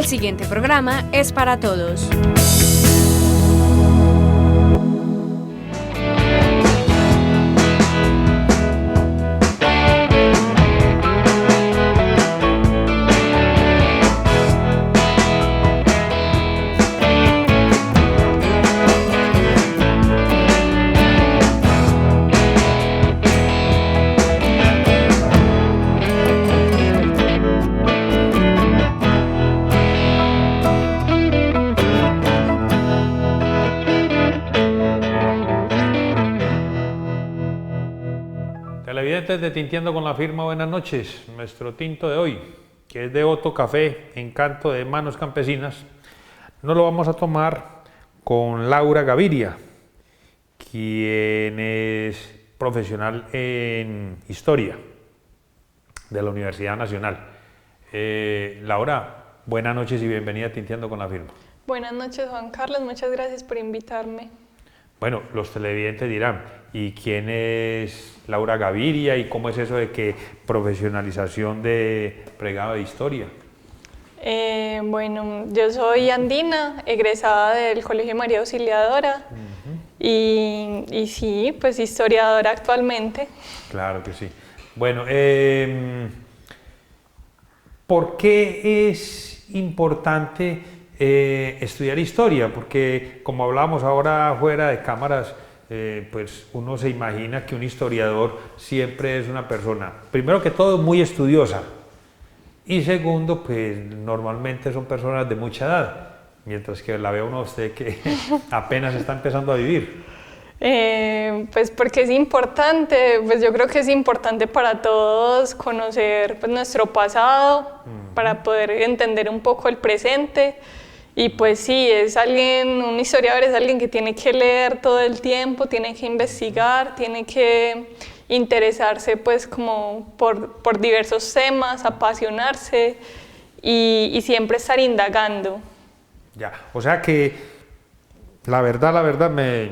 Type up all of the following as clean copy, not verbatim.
siguiente programa es para todos. Televidentes de Tintiendo con la Firma, buenas noches. Nuestro tinto de hoy, que es de Otto Café, Encanto de Manos Campesinas, nos lo vamos a tomar con Laura Gaviria, quien es profesional en Historia de la Universidad Nacional. Laura, buenas noches y bienvenida a Tintiendo con la Firma. Buenas noches, Juan Carlos, muchas gracias por invitarme. Bueno, los televidentes dirán, ¿y quién es Laura Gaviria y cómo es eso de que profesionalización de pregrado de Historia? Bueno, yo soy andina, egresada del Colegio María Auxiliadora y sí, pues historiadora actualmente. Claro que sí. Bueno, ¿por qué es importante estudiar historia? Porque como hablábamos ahora fuera de cámaras, pues uno se imagina que un historiador siempre es una persona, primero que todo, muy estudiosa, y segundo, pues normalmente son personas de mucha edad, mientras que la ve uno a usted que apenas está empezando a vivir. Pues porque es importante, pues yo creo que es importante para todos conocer pues, nuestro pasado, para poder entender un poco el presente. Y pues sí, un historiador es alguien que tiene que leer todo el tiempo, tiene que investigar, tiene que interesarse pues como por diversos temas, apasionarse y siempre estar indagando. Ya, o sea que la verdad me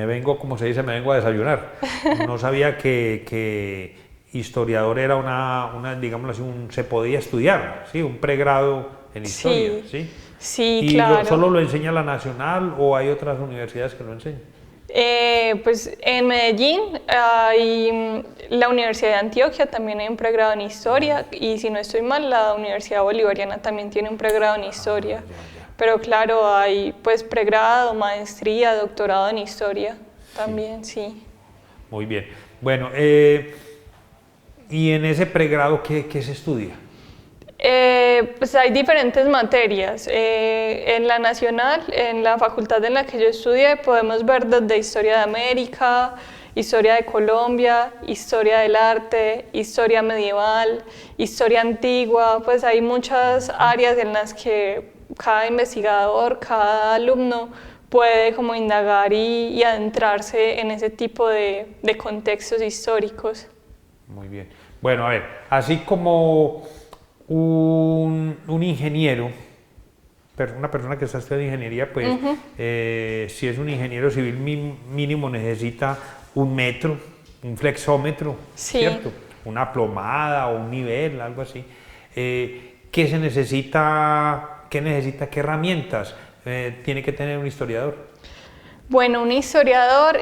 vengo, como se dice, me vengo a desayunar. No sabía que historiador era digámoslo así, se podía estudiar, ¿sí? Un pregrado en historia, ¿sí? Sí, ¿Y claro. solo lo enseña la Nacional o hay otras universidades que lo enseñan? Pues en Medellín hay la Universidad de Antioquia, también hay un pregrado en historia, y si no estoy mal, la Universidad Bolivariana también tiene un pregrado en historia. Pero claro, hay pues pregrado, maestría, doctorado en historia también, sí. Muy bien. Bueno, ¿y en ese pregrado qué se estudia? Pues hay diferentes materias. En la Nacional, en la facultad en la que yo estudié, podemos ver desde Historia de América, Historia de Colombia, Historia del Arte, Historia Medieval, Historia Antigua. Pues hay muchas áreas en las que cada investigador, cada alumno puede como indagar y adentrarse en ese tipo de contextos históricos. Muy bien. Bueno, a ver, así como un ingeniero, una persona que está estudiando ingeniería, pues si es un ingeniero civil mínimo necesita un metro, un flexómetro, sí. ¿Cierto? Una plomada o un nivel, algo así. ¿Qué se necesita? ¿Qué necesita? ¿Qué herramientas tiene que tener un historiador? Bueno, un historiador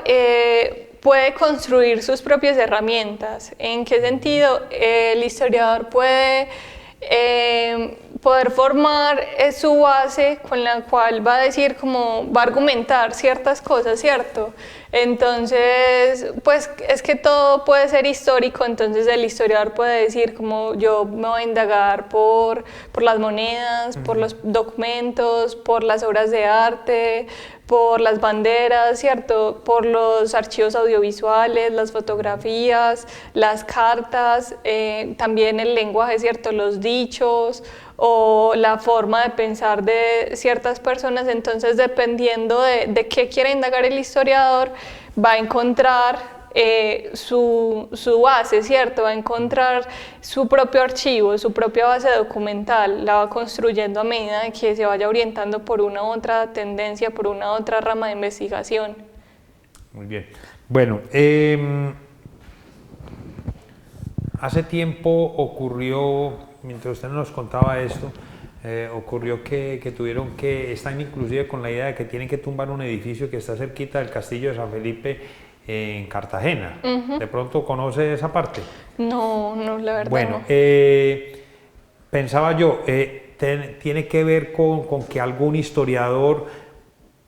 puede construir sus propias herramientas. ¿En qué sentido? El historiador puede poder formar su base con la cual va a decir cómo va a argumentar ciertas cosas, ¿cierto? Entonces, pues es que todo puede ser histórico, entonces el historiador puede decir como yo me voy a indagar por las monedas, por los documentos, por las obras de arte, por las banderas, ¿cierto? Por los archivos audiovisuales, las fotografías, las cartas, también el lenguaje, ¿cierto? Los dichos o la forma de pensar de ciertas personas. Entonces, dependiendo de qué quiera indagar el historiador, va a encontrar su base, ¿cierto? Va a encontrar su propio archivo, su propia base documental, la va construyendo a medida que se vaya orientando por una u otra tendencia, por una u otra rama de investigación. Muy bien. Bueno, hace tiempo ocurrió, mientras usted nos contaba esto, ocurrió que tuvieron que, están inclusive con la idea de que tienen que tumbar un edificio que está cerquita del castillo de San Felipe en Cartagena. ¿De pronto conoce esa parte? No, no, la verdad Bueno, no. pensaba yo, tiene que ver con que algún historiador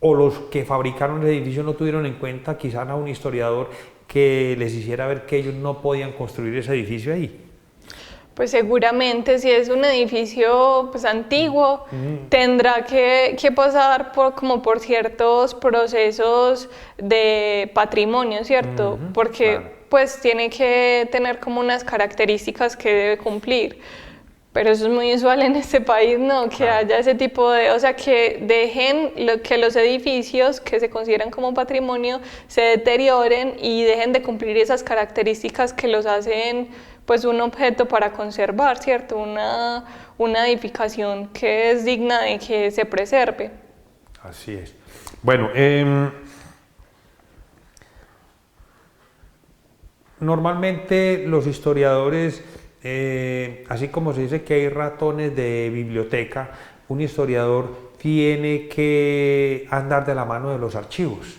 o los que fabricaron el edificio no tuvieron en cuenta quizás a un historiador que les hiciera ver que ellos no podían construir ese edificio ahí. Pues seguramente si es un edificio pues antiguo, tendrá que pasar como por ciertos procesos de patrimonio, ¿cierto? Porque claro. pues tiene que tener como unas características que debe cumplir. Pero eso es muy usual en este país, ¿no? Que Claro. haya ese tipo de, o sea, que dejen que los edificios que se consideran como patrimonio se deterioren y dejen de cumplir esas características que los hacen pues un objeto para conservar, ¿cierto? Una edificación que es digna de que se preserve. Así es. Bueno, normalmente los historiadores, así como se dice que hay ratones de biblioteca, un historiador tiene que andar de la mano de los archivos.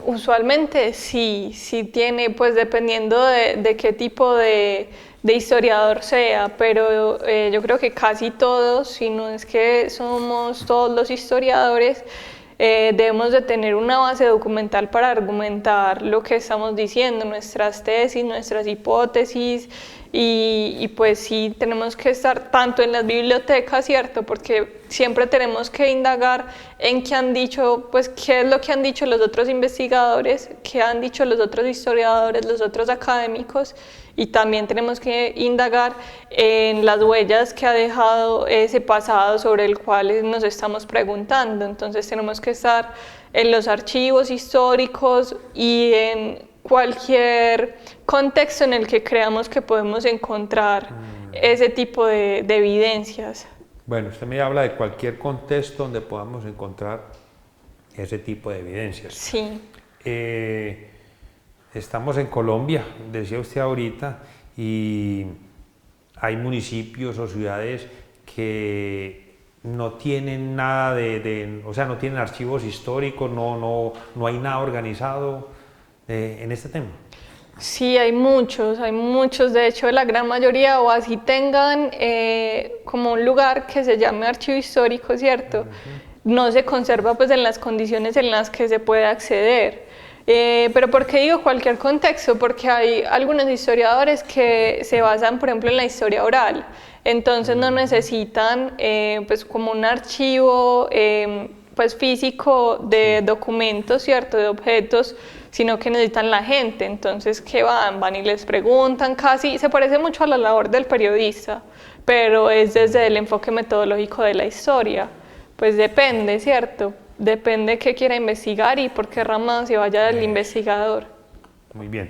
Usualmente sí tiene, pues dependiendo de qué tipo de historiador sea, pero yo creo que casi todos, si no es que somos todos los historiadores, debemos de tener una base documental para argumentar lo que estamos diciendo, nuestras tesis, nuestras hipótesis, y pues sí tenemos que estar tanto en las bibliotecas, ¿cierto? Porque siempre tenemos que indagar en qué han dicho, pues qué es lo que han dicho los otros investigadores, qué han dicho los otros historiadores, los otros académicos, y también tenemos que indagar en las huellas que ha dejado ese pasado sobre el cual nos estamos preguntando. Entonces tenemos que estar en los archivos históricos y en cualquier contexto en el que creamos que podemos encontrar ese tipo de evidencias. Bueno, usted me habla de cualquier contexto donde podamos encontrar ese tipo de evidencias. Sí. Estamos en Colombia, decía usted ahorita, y hay municipios o ciudades que no tienen nada o sea, no tienen archivos históricos, no hay nada organizado en este tema. Sí, hay muchos, de hecho la gran mayoría o así tengan como un lugar que se llame archivo histórico, ¿cierto? No se conserva pues en las condiciones en las que se puede acceder. Pero ¿por qué digo cualquier contexto? Porque hay algunos historiadores que se basan, por ejemplo, en la historia oral, entonces no necesitan pues como un archivo pues físico de documentos, ¿cierto? De objetos, sino que necesitan la gente. Entonces, ¿qué van y les preguntan? Casi se parece mucho a la labor del periodista, pero es desde el enfoque metodológico de la historia. Pues depende, ¿cierto? Depende qué quiera investigar y por qué rama se vaya el investigador. Muy bien.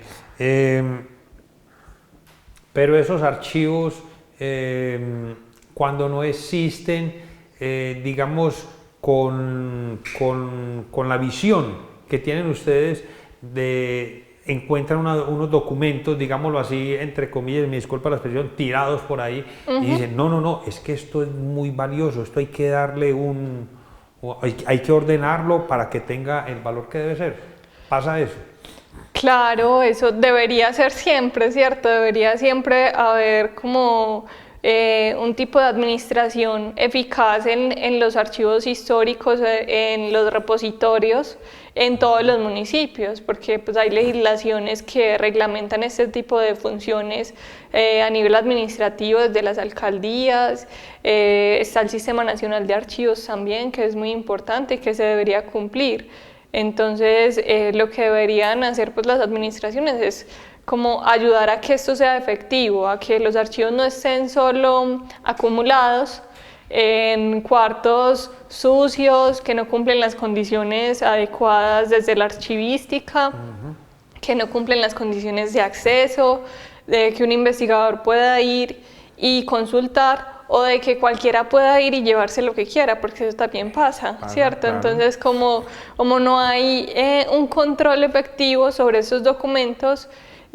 Pero esos archivos, cuando no existen, digamos, con la visión que tienen ustedes encuentran unos documentos, digámoslo así, entre comillas, me disculpa la expresión, tirados por ahí, y dicen, no, es que esto es muy valioso, esto hay que darle hay que ordenarlo para que tenga el valor que debe ser. ¿Pasa eso? Claro, eso debería ser siempre, ¿cierto? Debería siempre haber como un tipo de administración eficaz en los archivos históricos, en los repositorios, en todos los municipios, porque pues hay legislaciones que reglamentan este tipo de funciones a nivel administrativo desde las alcaldías, está el Sistema Nacional de Archivos también, que es muy importante y que se debería cumplir. Entonces, lo que deberían hacer pues, las administraciones es como ayudar a que esto sea efectivo, a que los archivos no estén solo acumulados en cuartos sucios, que no cumplen las condiciones adecuadas desde la archivística, que no cumplen las condiciones de acceso, de que un investigador pueda ir y consultar, o de que cualquiera pueda ir y llevarse lo que quiera, porque eso también pasa, ¿cierto? Claro. Entonces, como no hay un control efectivo sobre esos documentos,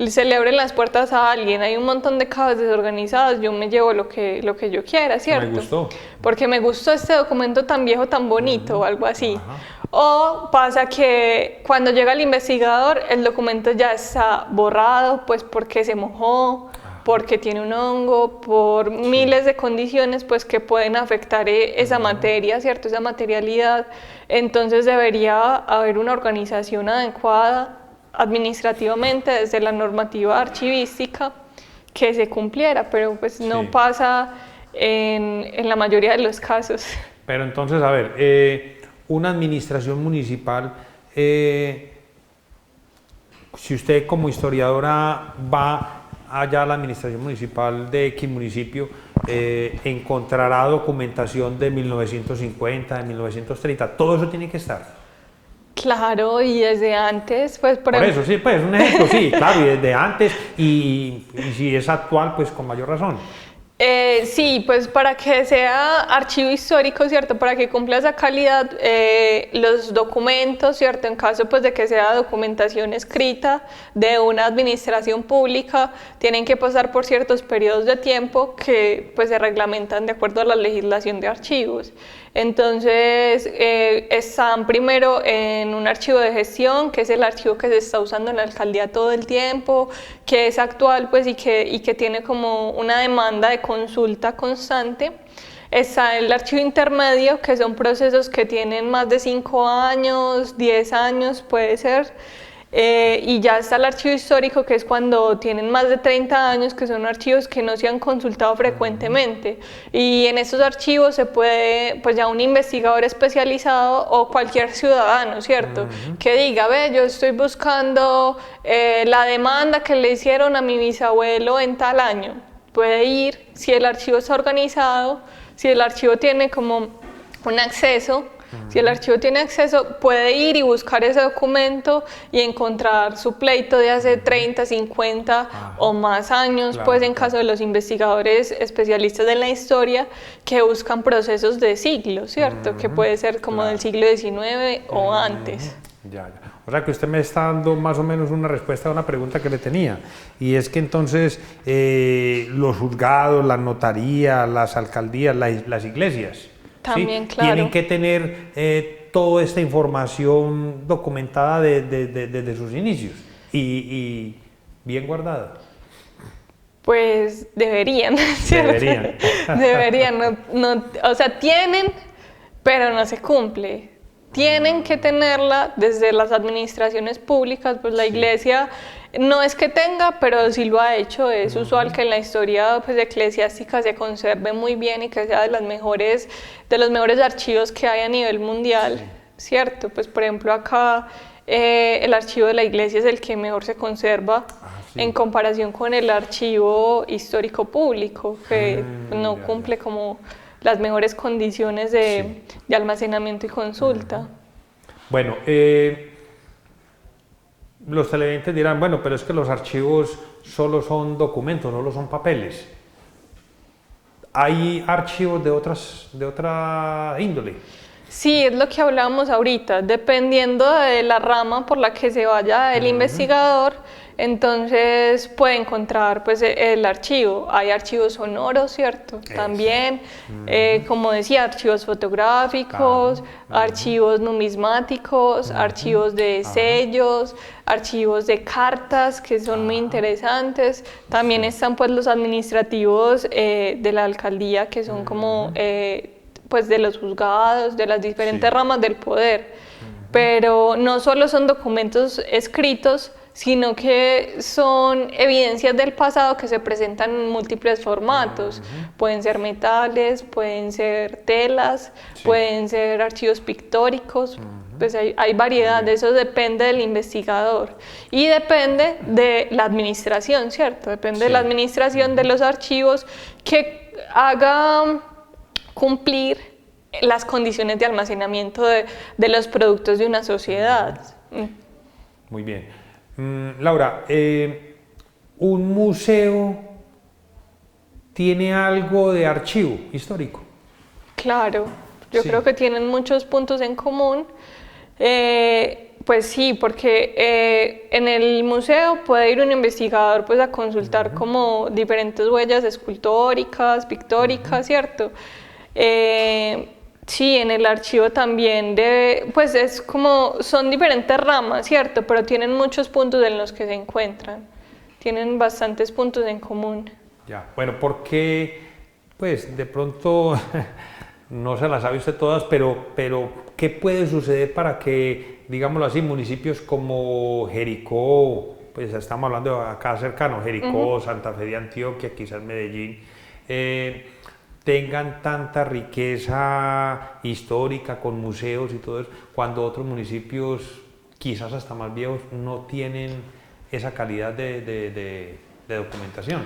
se le abren las puertas a alguien, hay un montón de cajas desorganizadas, yo me llevo lo que yo quiera, ¿cierto? Me gustó. Porque me gustó este documento tan viejo, tan bonito, o algo así. O pasa que cuando llega el investigador, el documento ya está borrado, pues porque se mojó, porque tiene un hongo, por miles de condiciones pues que pueden afectar esa materia, ¿cierto? Esa materialidad. Entonces debería haber una organización adecuada administrativamente desde la normativa archivística que se cumpliera, pero pues no pasa en la mayoría de los casos. Pero entonces, a ver, una administración municipal, si usted como historiadora va allá a la administración municipal de X municipio, encontrará documentación de 1950, de 1930, todo eso tiene que estar. Claro, y desde antes, pues por eso, sí, pues un ejemplo, sí, claro, y desde antes, y si es actual, pues con mayor razón. Sí, pues para que sea archivo histórico, ¿cierto? Para que cumpla esa calidad, los documentos, ¿cierto? En caso pues de que sea documentación escrita de una administración pública, tienen que pasar por ciertos periodos de tiempo que pues se reglamentan de acuerdo a la legislación de archivos. Entonces, están primero en un archivo de gestión, que es el archivo que se está usando en la alcaldía todo el tiempo, que es actual pues, y que tiene como una demanda de consulta constante. Está el archivo intermedio, que son procesos que tienen más de 5 años, 10 años puede ser. Y ya está el archivo histórico, que es cuando tienen más de 30 años, que son archivos que no se han consultado frecuentemente. Y en estos archivos se puede, pues ya un investigador especializado o cualquier ciudadano, ¿cierto? Que diga, ve, yo estoy buscando la demanda que le hicieron a mi bisabuelo en tal año. Puede ir, si el archivo está organizado, si el archivo tiene como un acceso. Si el archivo tiene acceso, puede ir y buscar ese documento y encontrar su pleito de hace 30, 50 o más años, claro, pues en caso de los investigadores especialistas de la historia que buscan procesos de siglos, ¿cierto? Que puede ser como del siglo XIX o antes. Ya. O sea que usted me está dando más o menos una respuesta a una pregunta que le tenía, y es que entonces los juzgados, la notaría, las alcaldías, las iglesias, también, ¿sí? Claro. Tienen que tener toda esta información documentada desde sus inicios y bien guardada. Pues deberían, ¿cierto? Deberían, o sea, tienen, pero no se cumple. Tienen que tenerla desde las administraciones públicas, pues la iglesia no es que tenga, pero sí lo ha hecho. Es usual que en la historia pues, eclesiástica se conserve muy bien y que sea de los mejores archivos que hay a nivel mundial, ¿cierto? Pues por ejemplo acá el archivo de la iglesia es el que mejor se conserva en comparación con el archivo histórico público, que no cumple como las mejores condiciones de almacenamiento y consulta. Bueno, los televidentes dirán, bueno, pero es que los archivos solo son documentos, solo son papeles. ¿Hay archivos de otra índole? Sí, es lo que hablábamos ahorita, dependiendo de la rama por la que se vaya el investigador, entonces puede encontrar pues, el archivo. Hay archivos sonoros, ¿cierto? También, como decía, archivos fotográficos, archivos numismáticos, archivos de sellos, archivos de cartas que son muy interesantes. También están pues los administrativos de la alcaldía, que son como pues de los juzgados, de las diferentes ramas del poder. Pero no solo son documentos escritos, sino que son evidencias del pasado que se presentan en múltiples formatos. Pueden ser metales, pueden ser telas, pueden ser archivos pictóricos, pues hay variedad, de eso depende del investigador y depende de la administración, ¿cierto? Depende de la administración de los archivos que haga cumplir las condiciones de almacenamiento de los productos de una sociedad. Muy bien. Laura, ¿un museo tiene algo de archivo histórico? Claro, yo creo que tienen muchos puntos en común. Pues sí, porque en el museo puede ir un investigador pues a consultar como diferentes huellas escultóricas, pictóricas, ¿cierto? Sí, en el archivo también pues es como, son diferentes ramas, ¿cierto? Pero tienen muchos puntos en los que se encuentran, tienen bastantes puntos en común. Ya, bueno, porque pues de pronto no se las sabe usted todas, pero ¿qué puede suceder para que, digámoslo así, municipios como Jericó, pues estamos hablando de acá cercano, Jericó, Santa Fe de Antioquia, quizás Medellín, tengan tanta riqueza histórica con museos y todo eso, cuando otros municipios, quizás hasta más viejos, no tienen esa calidad de documentación?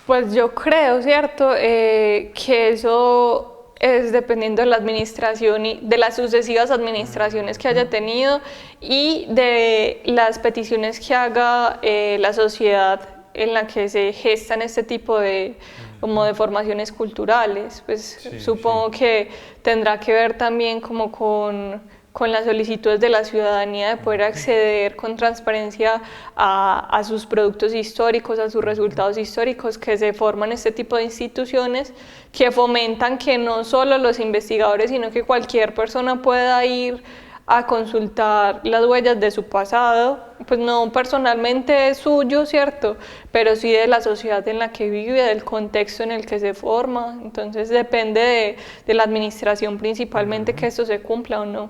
Pues yo creo, ¿cierto?, que eso es dependiendo de la administración y de las sucesivas administraciones que haya tenido y de las peticiones que haga la sociedad en la que se gestan este tipo de, como de formaciones culturales. Pues Sí, supongo que tendrá que ver también como con las solicitudes de la ciudadanía de poder acceder con transparencia a sus productos históricos, a sus resultados históricos, que se forman este tipo de instituciones que fomentan que no solo los investigadores, sino que cualquier persona pueda ir a consultar las huellas de su pasado, pues no personalmente suyo, ¿cierto?, pero sí de la sociedad en la que vive, del contexto en el que se forma. Entonces depende de la administración principalmente que esto se cumpla o no.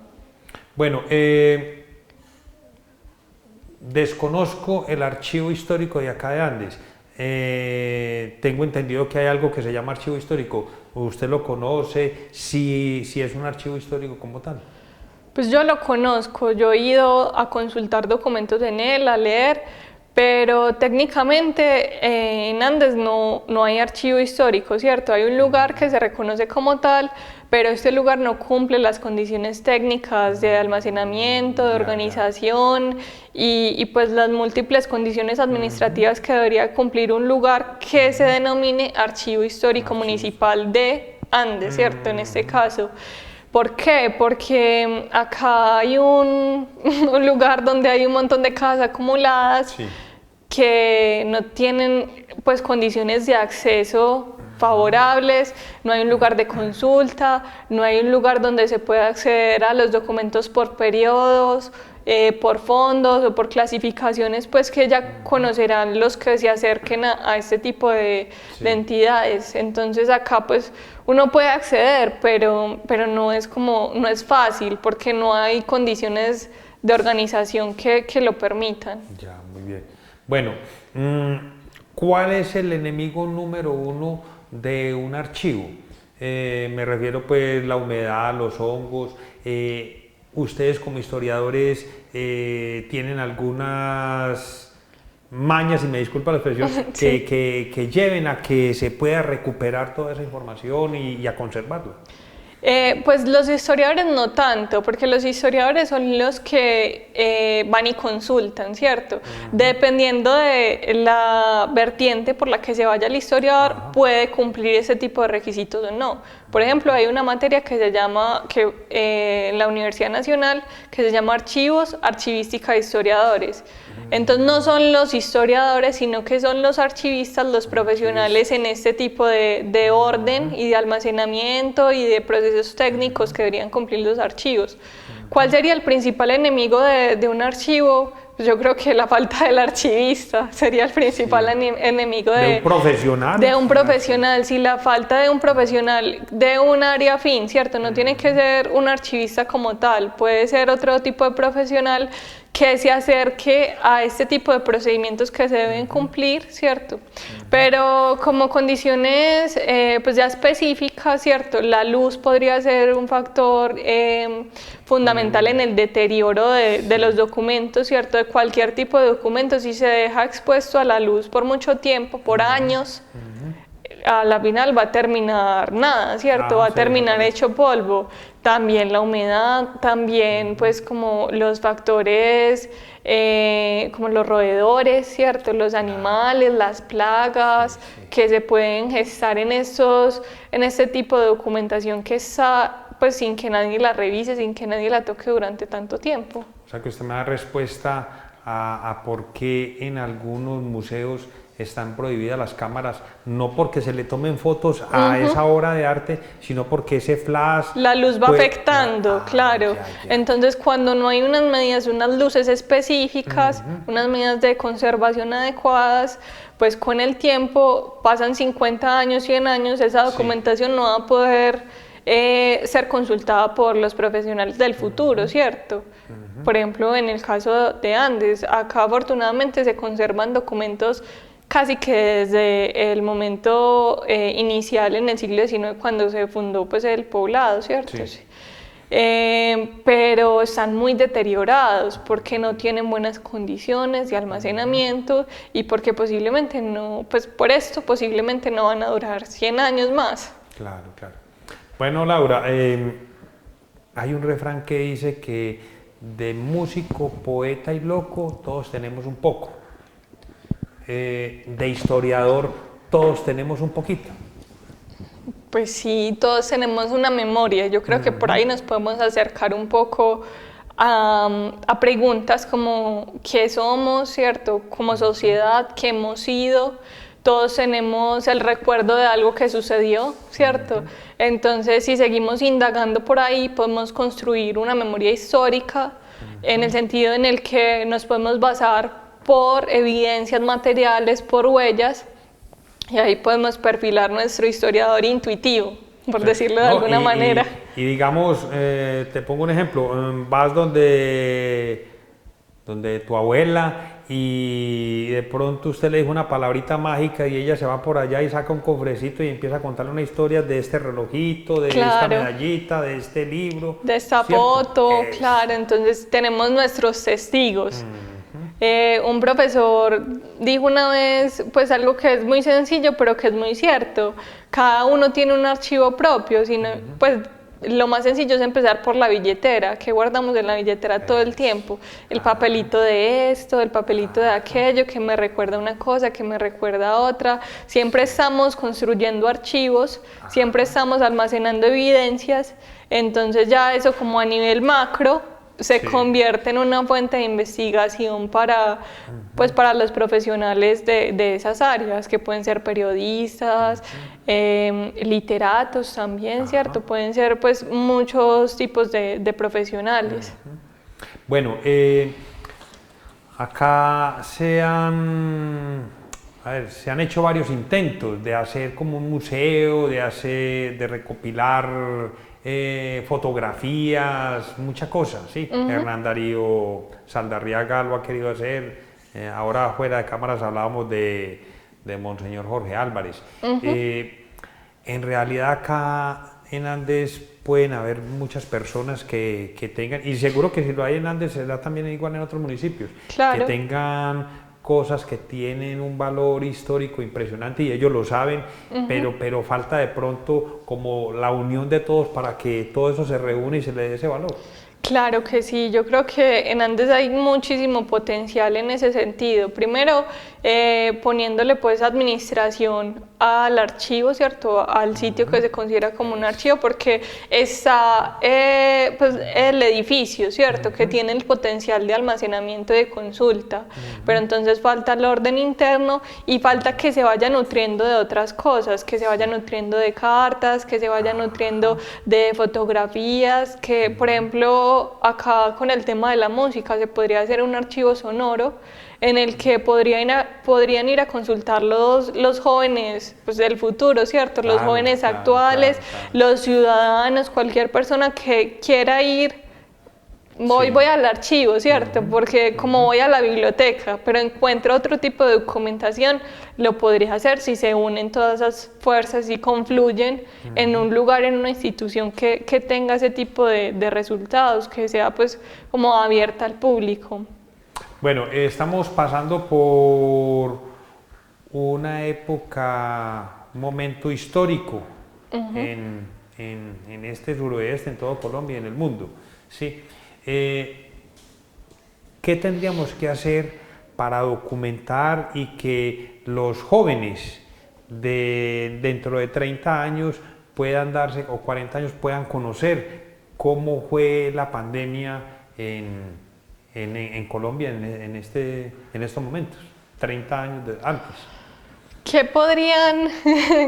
Bueno, desconozco el archivo histórico de acá de Andes. Tengo entendido que hay algo que se llama archivo histórico. ¿Usted lo conoce? Si es un archivo histórico como tal. Pues yo lo conozco, yo he ido a consultar documentos en él, a leer, pero técnicamente en Andes no hay archivo histórico, ¿cierto? Hay un lugar que se reconoce como tal, pero este lugar no cumple las condiciones técnicas de almacenamiento, de organización y pues las múltiples condiciones administrativas que debería cumplir un lugar que se denomine Archivo Histórico Municipal de Andes, ¿cierto? En este caso. ¿Por qué? Porque acá hay un lugar donde hay un montón de casas acumuladas que no tienen pues condiciones de acceso favorables, no hay un lugar de consulta, no hay un lugar donde se pueda acceder a los documentos por periodos, por fondos o por clasificaciones, pues que ya conocerán los que se acerquen a este tipo de entidades. Entonces acá pues uno puede acceder, pero no es fácil porque no hay condiciones de organización que lo permitan. Ya, muy bien. Bueno, ¿cuál es el enemigo número uno de un archivo? Me refiero pues la humedad, los hongos. Ustedes como historiadores tienen algunas mañas, y me disculpa la expresión, que lleven a que se pueda recuperar toda esa información y a conservarla. Pues los historiadores no tanto, porque los historiadores son los que van y consultan, ¿cierto? Dependiendo de la vertiente por la que se vaya el historiador, puede cumplir ese tipo de requisitos o no. Por ejemplo, hay una materia que se llama, en la Universidad Nacional, que se llama Archivos, Archivística de Historiadores. Entonces no son los historiadores, sino que son los archivistas, los profesionales en este tipo de orden y de almacenamiento y de procesos técnicos que deberían cumplir los archivos. ¿Cuál sería el principal enemigo de un archivo? Pues yo creo que la falta del archivista sería el principal enemigo de un profesional. De un profesional, sí, la falta de un profesional de un área afín, ¿cierto? No tiene que ser un archivista como tal, puede ser otro tipo de profesional que se acerque a este tipo de procedimientos que se deben cumplir, ¿cierto? Pero como condiciones pues ya específicas, ¿cierto? La luz podría ser un factor fundamental en el deterioro de los documentos, ¿cierto? De cualquier tipo de documento, si se deja expuesto a la luz por mucho tiempo, por años, a la final va a terminar nada, ¿cierto? Va a terminar hecho polvo. También la humedad, también pues como los factores, como los roedores, ¿cierto? Los animales, las plagas que se pueden gestar en este tipo de documentación que está pues sin que nadie la revise, sin que nadie la toque durante tanto tiempo. O sea que usted me da respuesta a por qué en algunos museos están prohibidas las cámaras, no porque se le tomen fotos a esa obra de arte, sino porque ese flash... La luz va afectando, claro. Ya. Entonces, cuando no hay unas medidas, unas luces específicas, unas medidas de conservación adecuadas, pues con el tiempo, pasan 50 años, 100 años, esa documentación no va a poder ser consultada por los profesionales del futuro, ¿cierto? Por ejemplo, en el caso de Andes, acá afortunadamente se conservan documentos casi que desde el momento inicial en el siglo XIX, cuando se fundó pues, el poblado, ¿cierto? Sí. Pero están muy deteriorados porque no tienen buenas condiciones de almacenamiento y porque posiblemente no, pues por esto posiblemente no van a durar 100 años más. Claro. Bueno, Laura, hay un refrán que dice que de músico, poeta y loco todos tenemos un poco. De historiador todos tenemos un poquito. Pues sí, todos tenemos una memoria. Yo creo que por ahí nos podemos acercar un poco a preguntas como ¿qué somos, cierto? Como sociedad, ¿qué hemos sido? Todos tenemos el recuerdo de algo que sucedió, ¿cierto? Entonces, si seguimos indagando por ahí, podemos construir una memoria histórica en el sentido en el que nos podemos basar por evidencias materiales, por huellas, y ahí podemos perfilar nuestro historiador intuitivo, por decirlo de alguna manera. Y digamos, te pongo un ejemplo, vas donde tu abuela y de pronto usted le dijo una palabrita mágica y ella se va por allá y saca un cofrecito y empieza a contarle una historia de este relojito, de esta medallita, de este libro. De esta foto, claro, entonces tenemos nuestros testigos. Un profesor dijo una vez, pues algo que es muy sencillo, pero que es muy cierto. Cada uno tiene un archivo propio, sino, pues lo más sencillo es empezar por la billetera, que guardamos en la billetera todo el tiempo. El papelito de esto, el papelito de aquello, que me recuerda una cosa, que me recuerda a otra. Siempre estamos construyendo archivos, siempre estamos almacenando evidencias, entonces ya eso como a nivel macro, se convierte en una fuente de investigación para, pues, para los profesionales de esas áreas, que pueden ser periodistas, literatos también, ¿cierto? Pueden ser pues, muchos tipos de profesionales. Bueno, acá se han hecho varios intentos de hacer como un museo, de recopilar fotografías, muchas cosas, ¿sí? Hernán Darío Saldarriaga lo ha querido hacer, ahora fuera de cámaras hablábamos de Monseñor Jorge Álvarez. En realidad acá en Andes pueden haber muchas personas que tengan, y seguro que si lo hay en Andes será también igual en otros municipios, que tengan cosas que tienen un valor histórico impresionante y ellos lo saben, pero falta de pronto como la unión de todos para que todo eso se reúne y se le dé ese valor. Claro que sí, yo creo que en Andes hay muchísimo potencial en ese sentido. Primero, poniéndole pues administración al archivo, ¿cierto? Al sitio que se considera como un archivo, porque está pues, el edificio, ¿cierto? Que tiene el potencial de almacenamiento y de consulta, pero entonces falta el orden interno y falta que se vaya nutriendo de otras cosas, que se vaya nutriendo de cartas, que se vaya nutriendo de fotografías, que por ejemplo acá con el tema de la música se podría hacer un archivo sonoro en el que podrían ir a consultar los jóvenes pues, del futuro, ¿cierto? Los jóvenes actuales, los ciudadanos, cualquier persona que quiera ir. Voy al archivo, ¿cierto? Porque como voy a la biblioteca, pero encuentro otro tipo de documentación, lo podría hacer si se unen todas esas fuerzas y confluyen en un lugar, en una institución que tenga ese tipo de resultados, que sea pues como abierta al público. Bueno, estamos pasando por una época, un momento histórico en este suroeste, en todo Colombia y en el mundo, ¿sí? ¿Qué tendríamos que hacer para documentar y que los jóvenes dentro de 30 años puedan darse, o 40 años puedan conocer cómo fue la pandemia en en Colombia en estos momentos, 30 años antes. ¿Qué podrían...?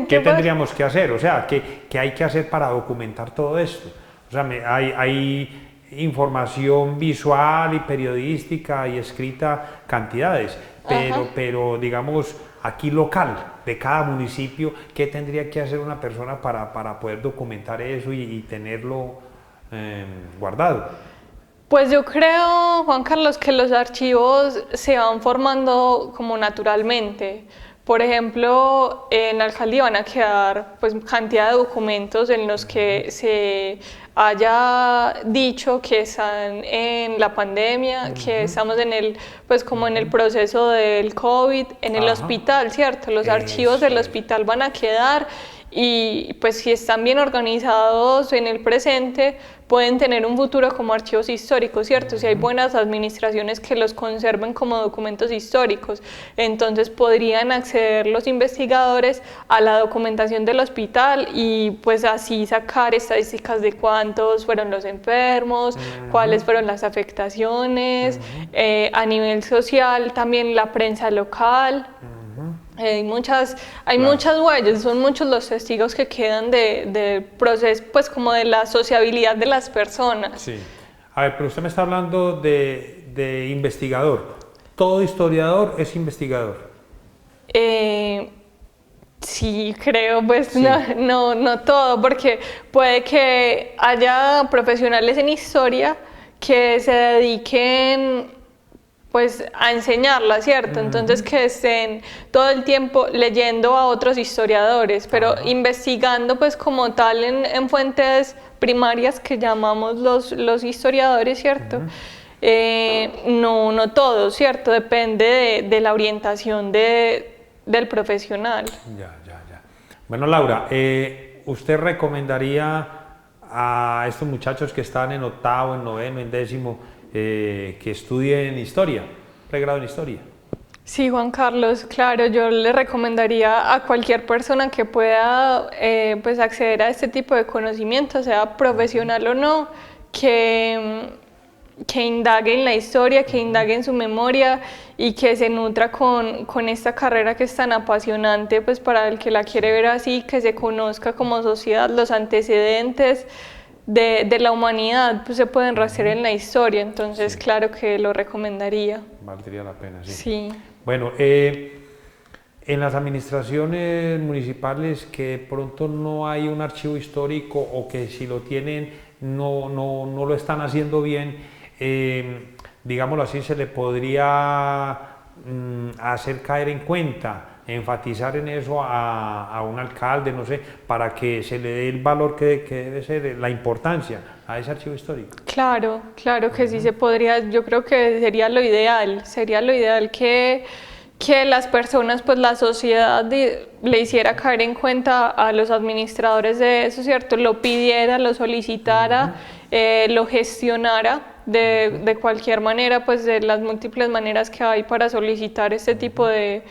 ¿Qué tendríamos que hacer? O sea, ¿qué hay que hacer para documentar todo esto? O sea, hay información visual y periodística y escrita cantidades, pero digamos aquí local, de cada municipio, ¿qué tendría que hacer una persona para poder documentar eso y tenerlo guardado? Pues yo creo, Juan Carlos, que los archivos se van formando como naturalmente. Por ejemplo, en la alcaldía van a quedar pues cantidad de documentos en los que se haya dicho que están en la pandemia, que estamos en el, pues como en el proceso del COVID, en el hospital, ¿cierto? Los archivos del hospital van a quedar y pues si están bien organizados en el presente, pueden tener un futuro como archivos históricos, ¿cierto? Si hay buenas administraciones que los conserven como documentos históricos, entonces podrían acceder los investigadores a la documentación del hospital y pues así sacar estadísticas de cuántos fueron los enfermos, cuáles fueron las afectaciones, a nivel social también la prensa local. Hay muchas huellas, son muchos los testigos que quedan del proceso, pues como de la sociabilidad de las personas. Sí. A ver, pero usted me está hablando de investigador. ¿Todo historiador es investigador? Sí, creo, pues Sí. no todo, porque puede que haya profesionales en historia que se dediquen pues a enseñarla, ¿cierto? Entonces que estén todo el tiempo leyendo a otros historiadores, pero investigando pues como tal en fuentes primarias que llamamos los historiadores, ¿cierto? No todo, ¿cierto? Depende de la orientación del profesional. Ya. Bueno, Laura, ¿usted recomendaría a estos muchachos que están en octavo, en noveno, en décimo, que estudien historia, pregrado en historia? Sí, Juan Carlos, claro, yo le recomendaría a cualquier persona que pueda pues acceder a este tipo de conocimiento, sea profesional o no, que indague en la historia, que indague en su memoria y que se nutra con esta carrera que es tan apasionante pues para el que la quiere ver así, que se conozca como sociedad los antecedentes de la humanidad, pues se pueden rastrear en la historia, entonces claro que lo recomendaría. Valdría la pena, sí. Sí. Bueno, en las administraciones municipales que de pronto no hay un archivo histórico o que si lo tienen no lo están haciendo bien, digámoslo así, se le podría hacer caer en cuenta, enfatizar en eso a un alcalde, no sé, para que se le dé el valor que debe ser, la importancia a ese archivo histórico. Claro que sí se podría, yo creo que sería lo ideal que las personas, pues la sociedad le hiciera caer en cuenta a los administradores de eso, ¿cierto? Lo pidiera, lo solicitara, lo gestionara de cualquier manera, pues de las múltiples maneras que hay para solicitar este tipo de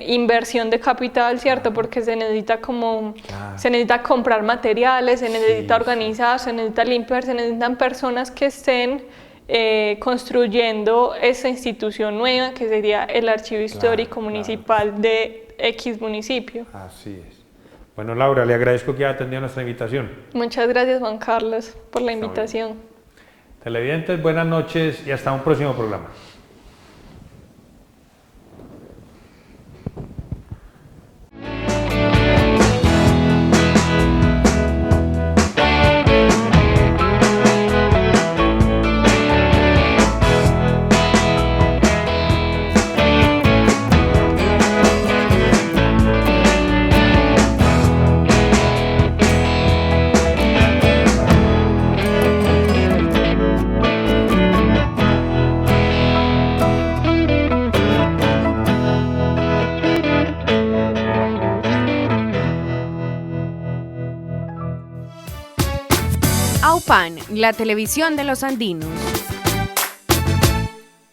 inversión de capital, ¿cierto? Porque se necesita se necesita comprar materiales, se necesita organizar, se necesita limpiar, se necesitan personas que estén construyendo esa institución nueva que sería el Archivo Histórico Municipal de X municipio. Así es. Bueno, Laura, le agradezco que haya atendido nuestra invitación. Muchas gracias, Juan Carlos, por la invitación. Televidentes, buenas noches y hasta un próximo programa. AUPAN, la televisión de los andinos.